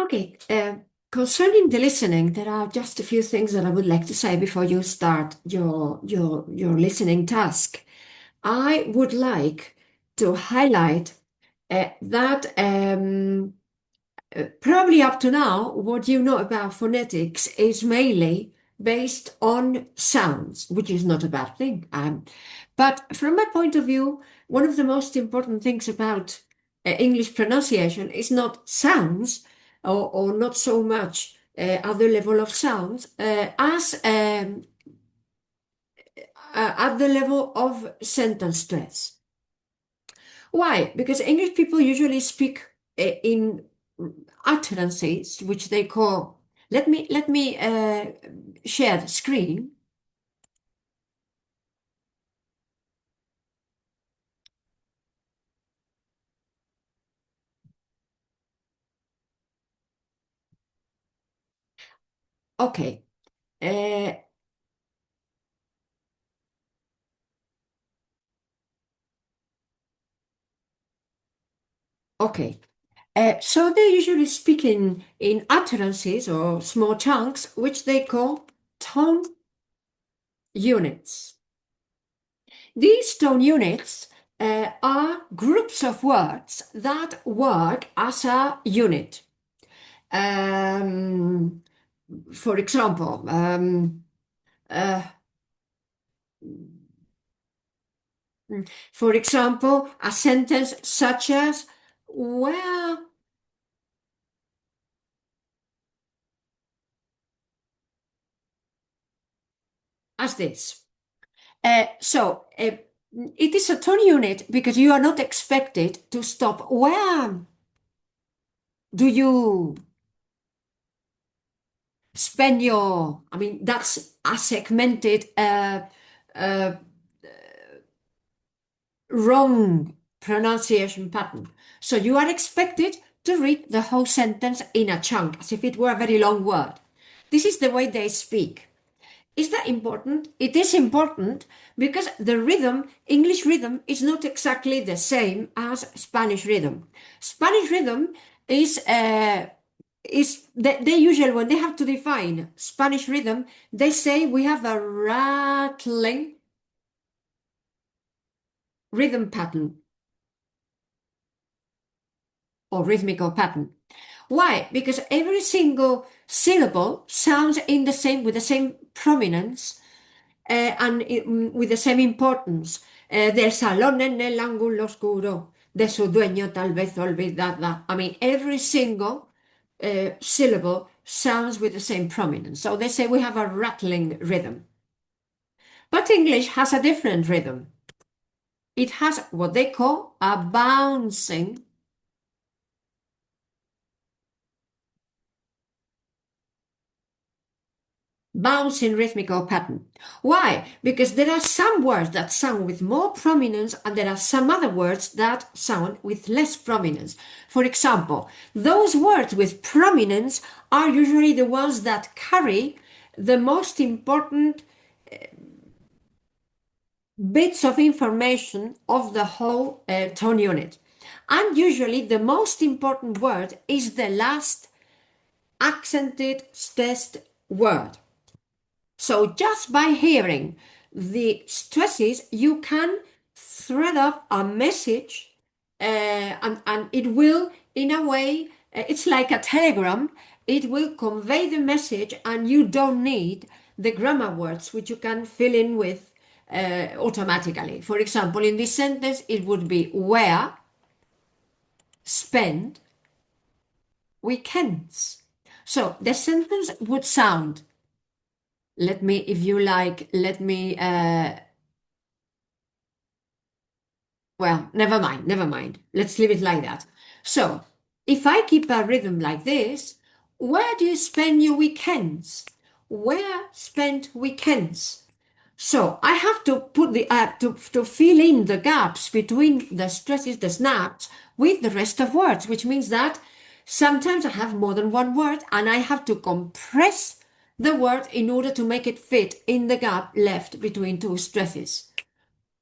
Okay, concerning the listening, there are just a few things that I would like to say before you start your listening task. I would like to highlight that probably up to now, what you know about phonetics is mainly based on sounds, which is not a bad thing. But from my point of view, one of the most important things about English pronunciation is not sounds or not so much other level of sounds as at the level of sentence stress. Why? Because English people usually speak in utterances, which they call. Let me share the screen. Okay. Uh, okay. So they usually speak in utterances or small chunks, which they call tone units. These tone units are groups of words that work as a unit. Um, for example, uh, a sentence such as, well, as this. It is a tone unit because you are not expected to stop. Where do you spend your, I mean, that's a segmented, uh, wrong pronunciation pattern. So you are expected to read the whole sentence in a chunk, as if it were a very long word. This is the way they speak. Is that important? It is important because the rhythm, English rhythm, is not exactly the same as Spanish rhythm. Spanish rhythm is they usually, when they have to define Spanish rhythm, they say we have a rattling rhythm pattern or rhythmical pattern. Why? Because every single syllable sounds in the same with the same prominence with the same importance. Del salón en el ángulo oscuro, de su dueño tal vez olvidada. I mean, every single syllable sounds with the same prominence. So they say we have a rattling rhythm. But English has a different rhythm. It has what they call a bouncing rhythmical pattern. Why? Because there are some words that sound with more prominence and there are some other words that sound with less prominence. For example, those words with prominence are usually the ones that carry the most important bits of information of the whole tone unit. And usually the most important word is the last accented stressed word. So just by hearing the stresses, you can thread up a message and it will, in a way, it's like a telegram. It will convey the message and you don't need the grammar words, which you can fill in with automatically. For example, in this sentence, it would be where spend weekends. So the sentence would sound, let me, if you like, let me well, never mind, never mind. Let's leave it like that. So, if I keep a rhythm like this, where do you spend your weekends? Where spend weekends? So I have to put the to fill in the gaps between the stresses, the snaps, with the rest of words, which means that sometimes I have more than one word and I have to compress the word in order to make it fit in the gap left between two stresses.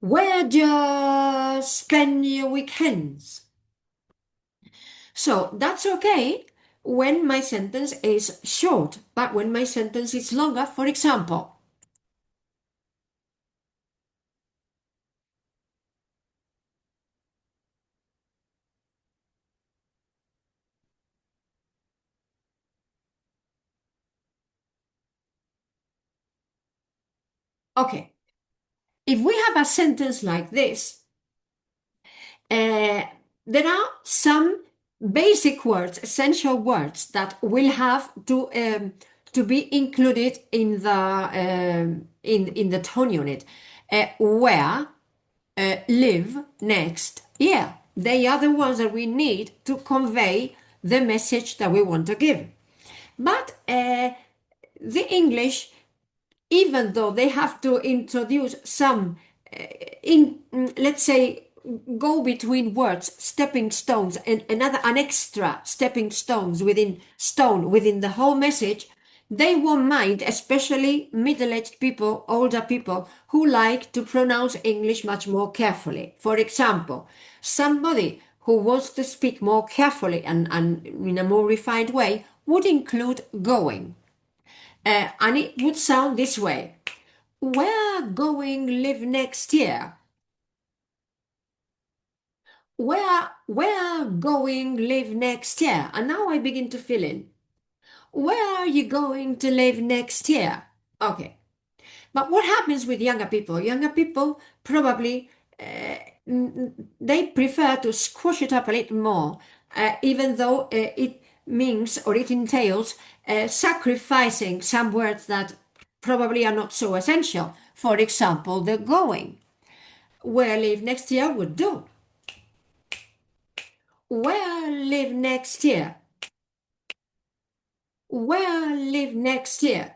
Where do you spend your weekends? So that's okay when my sentence is short, but when my sentence is longer, for example. Okay, if we have a sentence like this, uh, there are some basic words, essential words that will have to be included in the in the tone unit. Where, live, next, yeah. They are the ones that we need to convey the message that we want to give. But the English, even though they have to introduce some let's say, go between words, stepping stones, and another an extra stepping stones within stone within the whole message, they won't mind, especially middle-aged people, older people who like to pronounce English much more carefully. For example, somebody who wants to speak more carefully and in a more refined way would include going. And it would sound this way: we're going live next year. We're going live next year. And now I begin to fill in. Where are you going to live next year? Okay. But what happens with younger people? Younger people probably they prefer to squash it up a little more, even though it means or it entails sacrificing some words that probably are not so essential. For example, the going. Where live next year would do. Where live next year? Where live next year?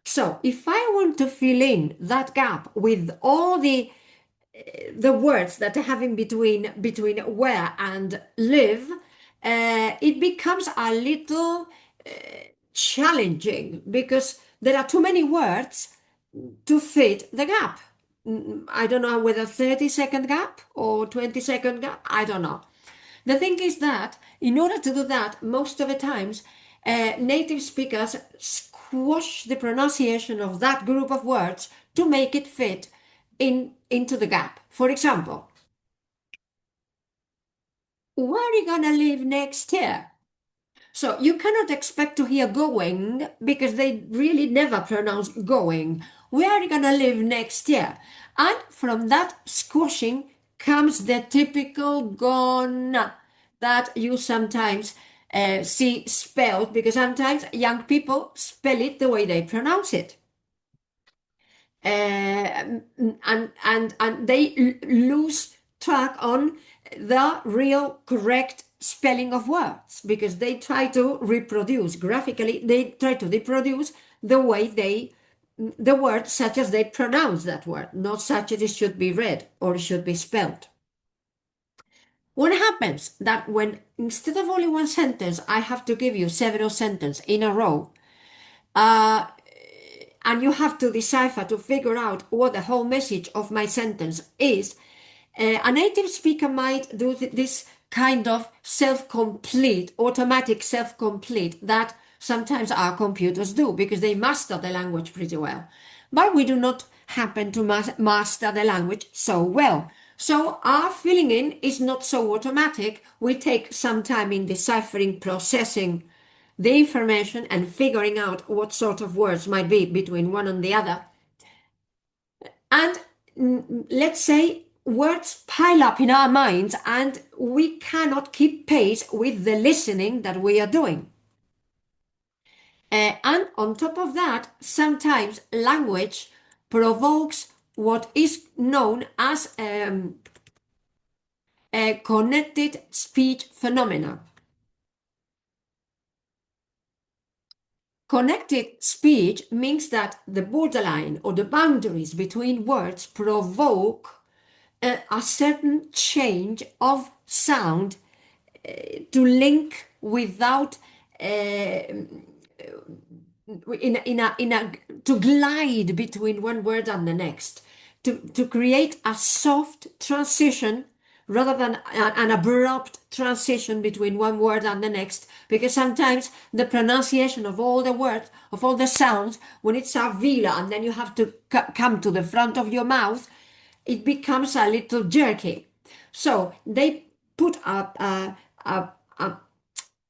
So if I want to fill in that gap with all the words that I have in between where and live, it becomes a little challenging because there are too many words to fit the gap. I don't know whether 30-second gap or 20-second gap. I don't know. The thing is that in order to do that, most of the times, native speakers squash the pronunciation of that group of words to make it fit into the gap. For example, where are you gonna live next year? So you cannot expect to hear going because they really never pronounce going. Where are you gonna live next year? And from that squashing comes the typical gonna that you sometimes see spelled, because sometimes young people spell it the way they pronounce it. And they lose track on the real correct spelling of words because they try to reproduce graphically, they try to reproduce the way the word such as they pronounce that word, not such as it should be read or should be spelled. What happens that when instead of only one sentence I have to give you several sentences in a row, uh, and you have to decipher to figure out what the whole message of my sentence is, a native speaker might do this kind of self-complete, automatic self-complete that sometimes our computers do because they master the language pretty well. But we do not happen to master the language so well. So our filling in is not so automatic. We take some time in deciphering, processing the information and figuring out what sort of words might be between one and the other. And let's say words pile up in our minds and we cannot keep pace with the listening that we are doing. And on top of that, sometimes language provokes what is known as a connected speech phenomena. Connected speech means that the borderline or the boundaries between words provoke a certain change of sound to link without to glide between one word and the next, to create a soft transition rather than an abrupt transition between one word and the next, because sometimes the pronunciation of all the words, of all the sounds, when it's a vila and then you have to come to the front of your mouth, it becomes a little jerky. So they put a, a,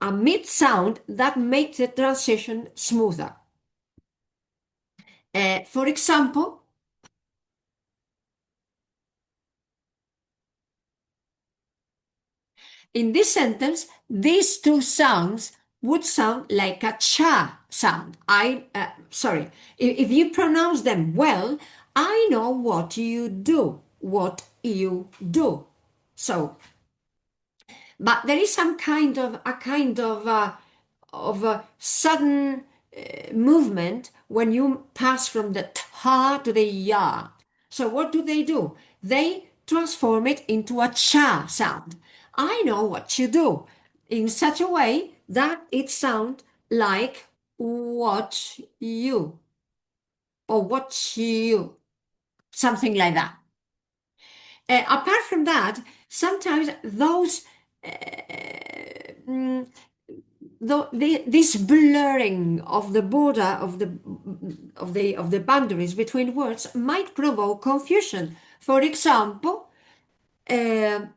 a mid sound that makes the transition smoother. For example, in this sentence, these two sounds would sound like a cha sound. Sorry, if you pronounce them well, I know what you do, what you do. So, but there is some kind of a sudden movement when you pass from the ta to the ya. So what do? They transform it into a cha sound. I know what you do in such a way that it sounds like what you or what you, something like that. Apart from that, sometimes those mm, this blurring of the border of the boundaries between words might provoke confusion. For example, uh,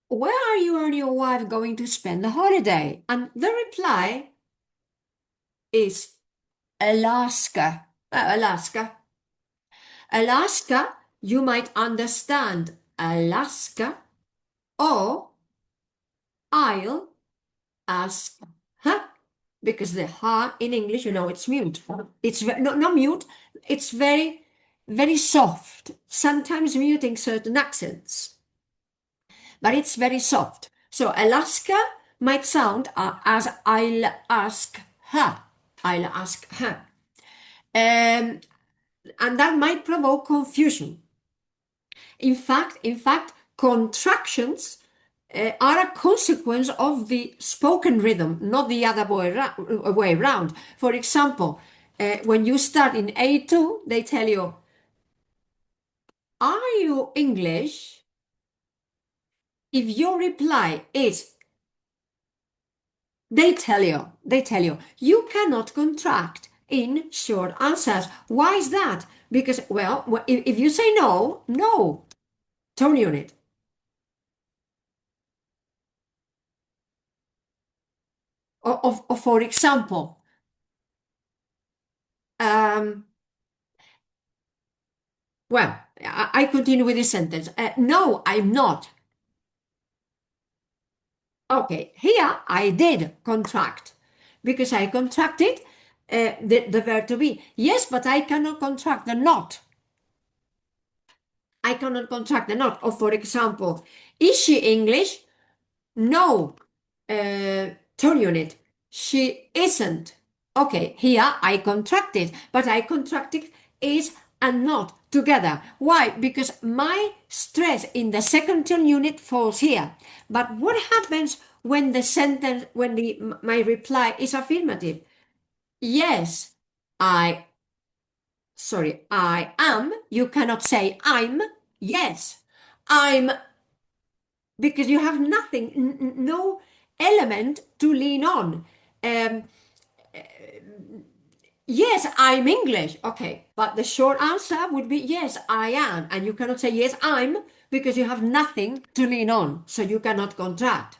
where are you and your wife going to spend the holiday? And the reply is Alaska. Alaska. Alaska, you might understand Alaska, or I'll ask, huh? Because the ha in English, it's mute. It's not mute. It's very, very soft. Sometimes muting certain accents, but it's very soft. So Alaska might sound as I'll ask her. I'll ask her. And that might provoke confusion. In fact, contractions are a consequence of the spoken rhythm, not the other way around. For example, when you start in A2, they tell you, are you English? If your reply is, they tell you, you cannot contract in short answers. Why is that? Because, well, if you say no, no, tone unit. Or for example, um, well, I continue with this sentence. No, I'm not. Okay, here I did contract because I contracted the verb to be. Yes, but I cannot contract the not. I cannot contract the not. Or for example, is she English? No. Turn unit. She isn't. Okay, here I contracted, but I contracted is and not together. Why? Because my stress in the second tone unit falls here. But what happens when the sentence, when my reply is affirmative? Yes, I, I am. You cannot say I'm. Yes, I'm, because you have nothing, no element to lean on. Um, yes, I'm English. Okay, but the short answer would be yes, I am. And you cannot say yes, I'm, because you have nothing to lean on. So you cannot contract.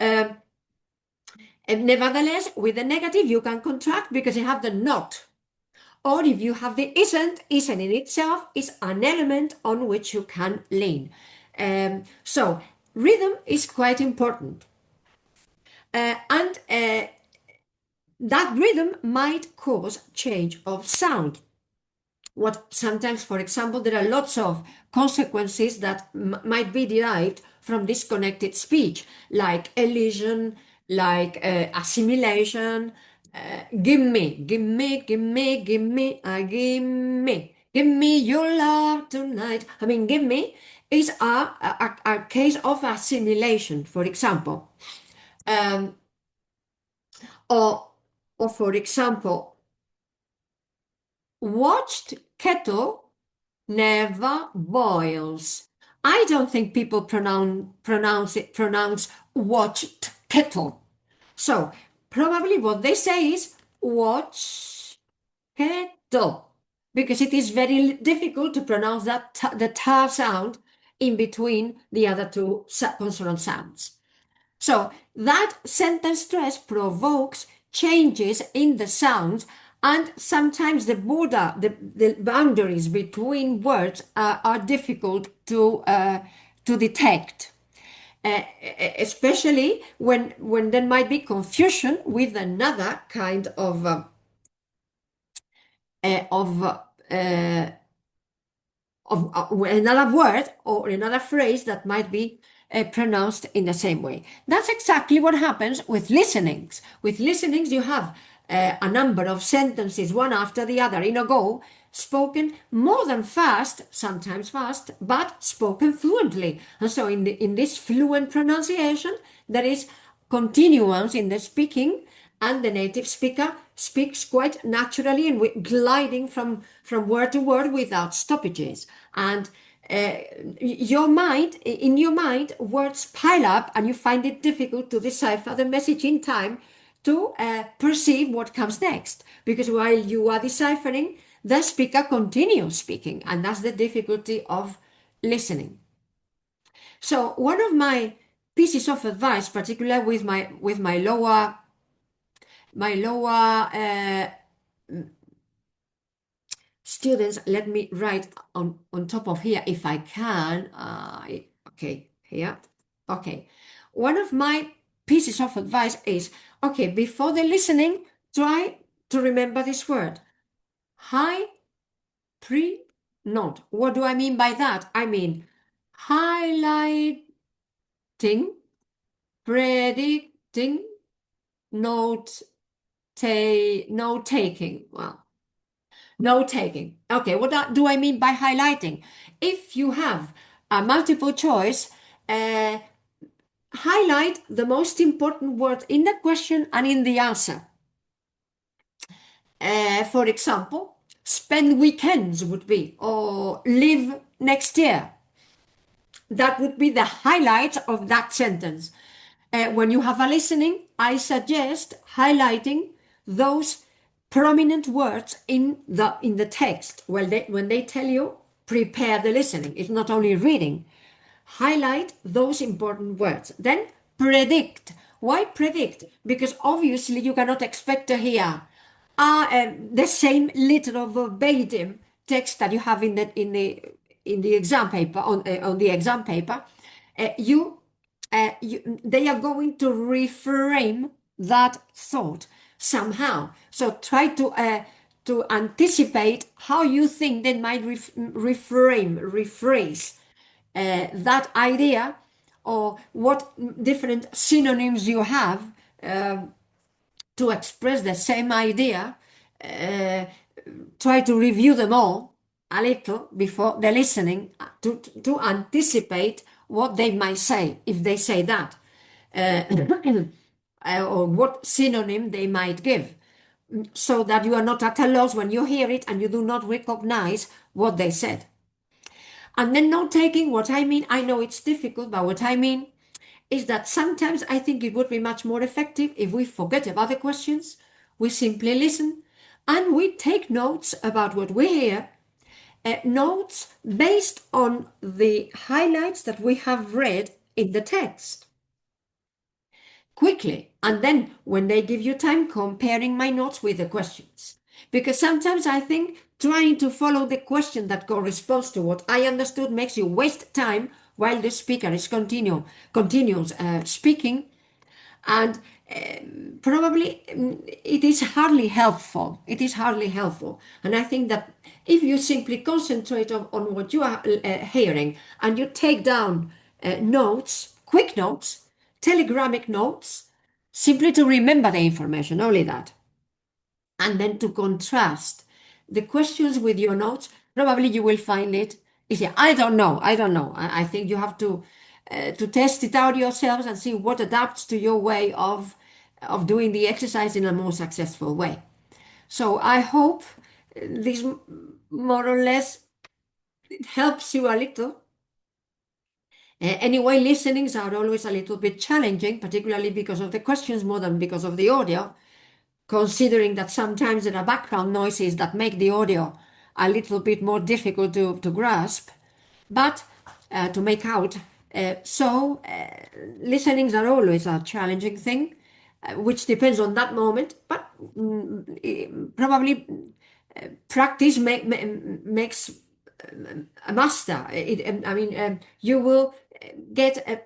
Um, and nevertheless, with the negative, you can contract because you have the not. Or if you have the isn't in itself is an element on which you can lean. So rhythm is quite important. And that rhythm might cause change of sound. What sometimes, for example, there are lots of consequences that might be derived from disconnected speech, like elision, like assimilation. Give me, give me, give me, give me, give me your love tonight. I mean, give me is a case of assimilation, for example. Um, Or, or for example, watched kettle never boils. I don't think people pronounce watched kettle. So probably what they say is watch kettle, because it is very difficult to pronounce the ta sound in between the other two consonant sounds. So that sentence stress provokes changes in the sounds, and sometimes the boundaries between words are difficult to detect. Especially when there might be confusion with another kind of another word or another phrase that might be pronounced in the same way. That's exactly what happens with listenings. With listenings, you have a number of sentences, one after the other in a go, spoken more than fast, sometimes fast, but spoken fluently. And so in this fluent pronunciation, there is continuance in the speaking, and the native speaker speaks quite naturally and gliding from word to word without stoppages. And in your mind, words pile up, and you find it difficult to decipher the message in time to perceive what comes next. Because while you are deciphering, the speaker continues speaking, and that's the difficulty of listening. So one of my pieces of advice, particularly with my lower students, let me write on top of here if I can. Okay, here. Okay. One of my pieces of advice is, okay, before the listening, try to remember this word. High, pre, not. What do I mean by that? I mean highlighting, predicting, note taking. Well, note taking. Okay, what do I mean by highlighting? If you have a multiple choice, uh, highlight the most important word in the question and in the answer. For example, spend weekends would be, or live next year. That would be the highlight of that sentence. When you have a listening, I suggest highlighting those prominent words in the text. Well, when they tell you prepare the listening, it's not only reading. Highlight those important words. Then predict. Why predict? Because obviously you cannot expect to hear the same literal verbatim text that you have in the exam paper on the exam paper. They are going to reframe that thought somehow. So try to anticipate how you think they might rephrase that idea, or what different synonyms you have to express the same idea. Uh, Try to review them all a little before the listening to anticipate what they might say if they say that, uh, or what synonym they might give, so that you are not at a loss when you hear it and you do not recognize what they said. And then note taking, what I mean, I know it's difficult, but what I mean is that sometimes I think it would be much more effective if we forget about the questions, we simply listen, and we take notes about what we hear, notes based on the highlights that we have read in the text quickly. And then when they give you time, comparing my notes with the questions. Because sometimes I think trying to follow the question that corresponds to what I understood makes you waste time while the speaker continues speaking, and probably it is hardly helpful. It is hardly helpful. And I think that if you simply concentrate on what you are hearing, and you take down notes, quick notes, telegramic notes, simply to remember the information, only that, and then to contrast the questions with your notes, probably you will find it easier. I don't know. I think you have to test it out yourselves and see what adapts to your way of of doing the exercise in a more successful way. So I hope this more or less helps you a little. Anyway, listenings are always a little bit challenging, particularly because of the questions more than because of the audio, considering that sometimes there are background noises that make the audio a little bit more difficult to grasp, but to make out. Listenings are always a challenging thing, which depends on that moment, but probably practice makes a master. You will get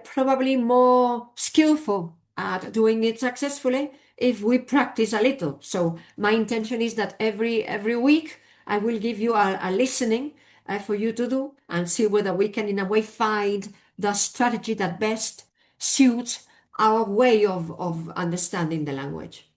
probably more skillful at doing it successfully if we practice a little. So my intention is that every week I will give you a listening for you to do and see whether we can in a way find the strategy that best suits our way of understanding the language.